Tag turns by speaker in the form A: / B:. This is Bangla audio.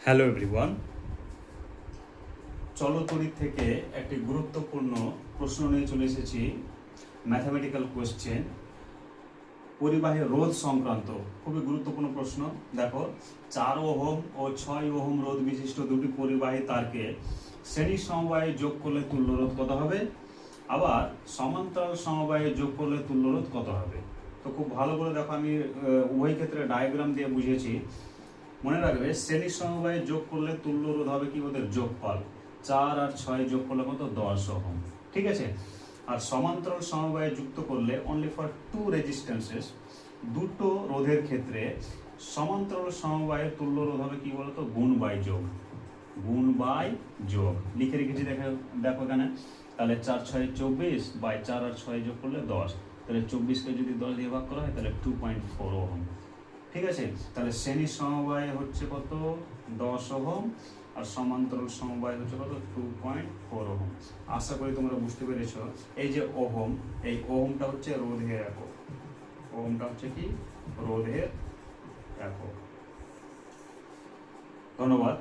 A: হ্যালো এভরিওয়ান, চলতড়িৎ থেকে একটি গুরুত্বপূর্ণ প্রশ্ন নিয়ে চলে এসেছি। ম্যাথামেটিক্যাল কোয়েশ্চেন, পরিবাহী রোধ সংক্রান্ত খুবই গুরুত্বপূর্ণ প্রশ্ন। দেখো, 4 ওহম ও 6 ওহম রোধ বিশিষ্ট দুটি পরিবাহী তারকে শ্রেণী সমবায়ে যোগ করলে তুল্য রোধ কত হবে, আবার সমান্তরাল সমবায়ে যোগ করলে তুল্য রোধ কত হবে। তো খুব ভালো করে দেখো, আমি উভয় ক্ষেত্রে ডায়াগ্রাম দিয়ে বুঝিয়েছি। মনে রাখবে, শ্রেণী সমবায়ে যোগ করলে তুল্য রোধ হবে কি, ওদের যোগফল। 4 আর 6 যোগ করলে কত, 10 ওহম। ঠিক আছে। আর সমান্তরাল সমবায়ে যুক্ত করলে অনলি ফর টু রেজিস্ট্যান্সেস, দুটো রোধের ক্ষেত্রে সমান্তরাল সমবায়ের তুল্য রোধ হবে কি বলতো, গুণ বাই যোগ। গুণ বাই যোগ লিখে রেখেছি, দেখো এখানে। তাহলে 4 6 24 বাই 4 আর 6 যোগ করলে 10। তাহলে 24কে যদি 10 দিয়ে ভাগ করা হয় তাহলে 2.4 ওহম। ঠিক আছে। তাহলে শ্রেণী সমবায় হচ্ছে কত, 10 ওহম, আর সমান্তরাল সমবায় হচ্ছে কত, 2.4 ওহম। আশা করি তোমরা বুঝতে পেরেছ। এই যে ওহম, এই ওহমটা হচ্ছে রোধের একক। ওহমটা হচ্ছে কি, রোধের একক। ধন্যবাদ।